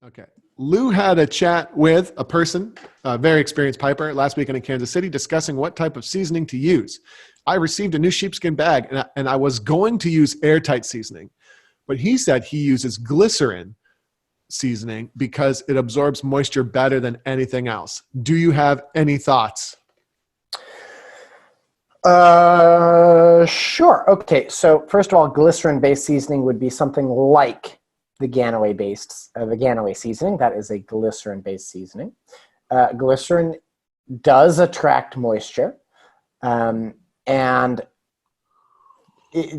Okay. Lou had a chat with a person, a very experienced piper, last weekend in Kansas City, discussing what type of seasoning to use. I received a new sheepskin bag, and I was going to use airtight seasoning, but he said he uses glycerine seasoning because it absorbs moisture better than anything else. Do you have any thoughts? Sure. Okay. So first of all, glycerin-based seasoning would be something like the Ganaway seasoning. That is a glycerin-based seasoning. Glycerin does attract moisture, and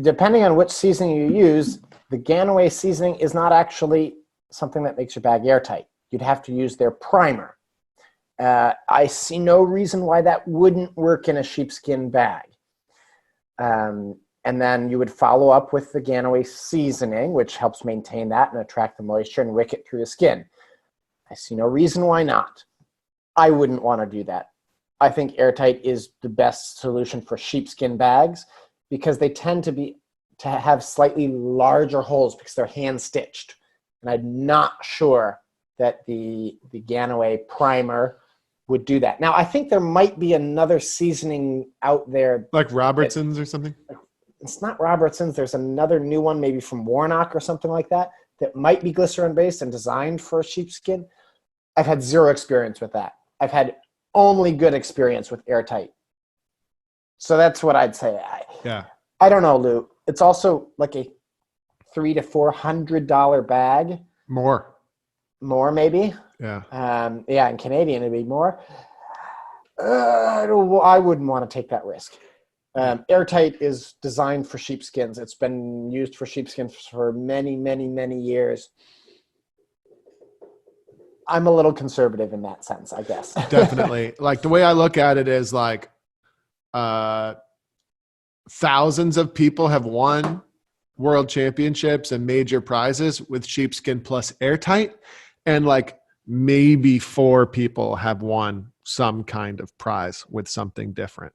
depending on which seasoning you use, the Ganaway seasoning is not actually something that makes your bag airtight. You'd have to use their primer. I see no reason why that wouldn't work in a sheepskin bag. And then you would follow up with the Ganaway seasoning, which helps maintain that and attract the moisture and wick it through the skin. I see no reason why not. I wouldn't want to do that. I think airtight is the best solution for sheepskin bags because they tend to have slightly larger holes because they're hand stitched. And I'm not sure that the Ganaway primer would do that. Now, I think there might be another seasoning out there. Like Robertson's or something? It's not Robertson's. There's another new one, maybe from Warnock or something like that, that might be glycerin-based and designed for sheepskin. I've had zero experience with that. I've had only good experience with airtight. So that's what I'd say. I don't know, Lou. It's also like a $300 to $400 bag. More maybe. Yeah. In Canadian it'd be more. I wouldn't want to take that risk. Airtight is designed for sheepskins. It's been used for sheepskins for many, many, many years. I'm a little conservative in that sense, I guess. Definitely. Like the way I look at it is like thousands of people have won world championships and major prizes with sheepskin plus airtight. And like maybe 4 people have won some kind of prize with something different.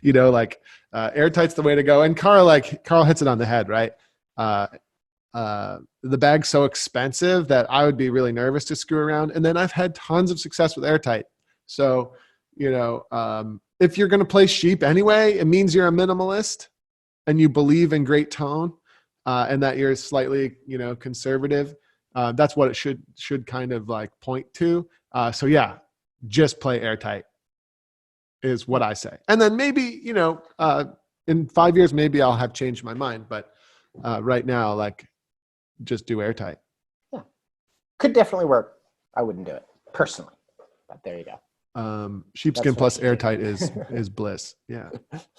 Airtight's the way to go. And Carl hits it on the head, right? The bag's so expensive that I would be really nervous to screw around. And then I've had tons of success with airtight. So, if you're going to play sheep anyway, it means you're a minimalist and you believe in great tone, and that you're slightly, conservative. That's what it should kind of like point to. So yeah, just play airtight is what I say. And then maybe, in 5 years, maybe I'll have changed my mind. But right now, like, just do airtight. Yeah. Could definitely work. I wouldn't do it personally, but there you go. Sheepskin plus airtight is bliss. Yeah.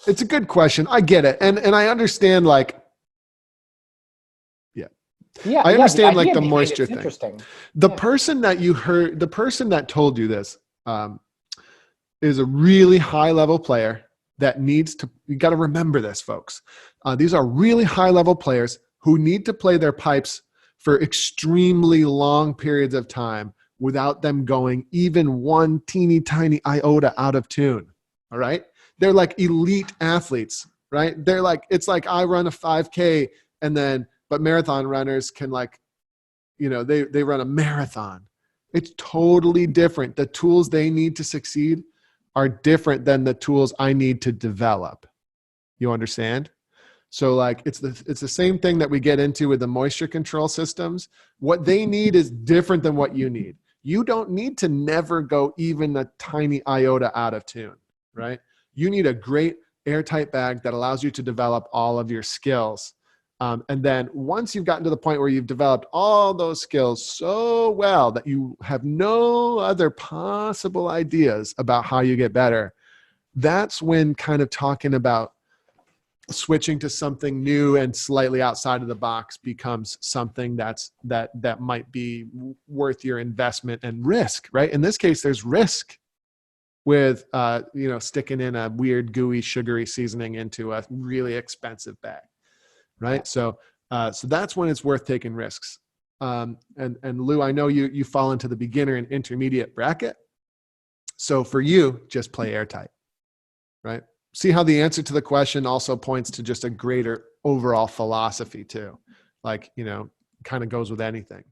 It's a good question. I get it. And I understand like, I understand like the moisture thing. Interesting. The person that told you this is a really high level player that you got to remember this, folks. These are really high level players who need to play their pipes for extremely long periods of time without them going even one teeny tiny iota out of tune. All right. They're like elite athletes, right? They're like, it's like I run a 5K but marathon runners can they run a marathon. It's totally different. The tools they need to succeed are different than the tools I need to develop. You understand? So like it's the same thing that we get into with the moisture control systems. What they need is different than what you need. You don't need to never go even a tiny iota out of tune, right? You need a great airtight bag that allows you to develop all of your skills. And then once you've gotten to the point where you've developed all those skills so well that you have no other possible ideas about how you get better, that's when kind of talking about switching to something new and slightly outside of the box becomes something that might be worth your investment and risk, right? In this case, there's risk with sticking in a weird gooey sugary seasoning into a really expensive bag. Right. So that's when it's worth taking risks. And Lou, I know you fall into the beginner and intermediate bracket. So for you, just play airtight, right? See how the answer to the question also points to just a greater overall philosophy too. Like, kind of goes with anything.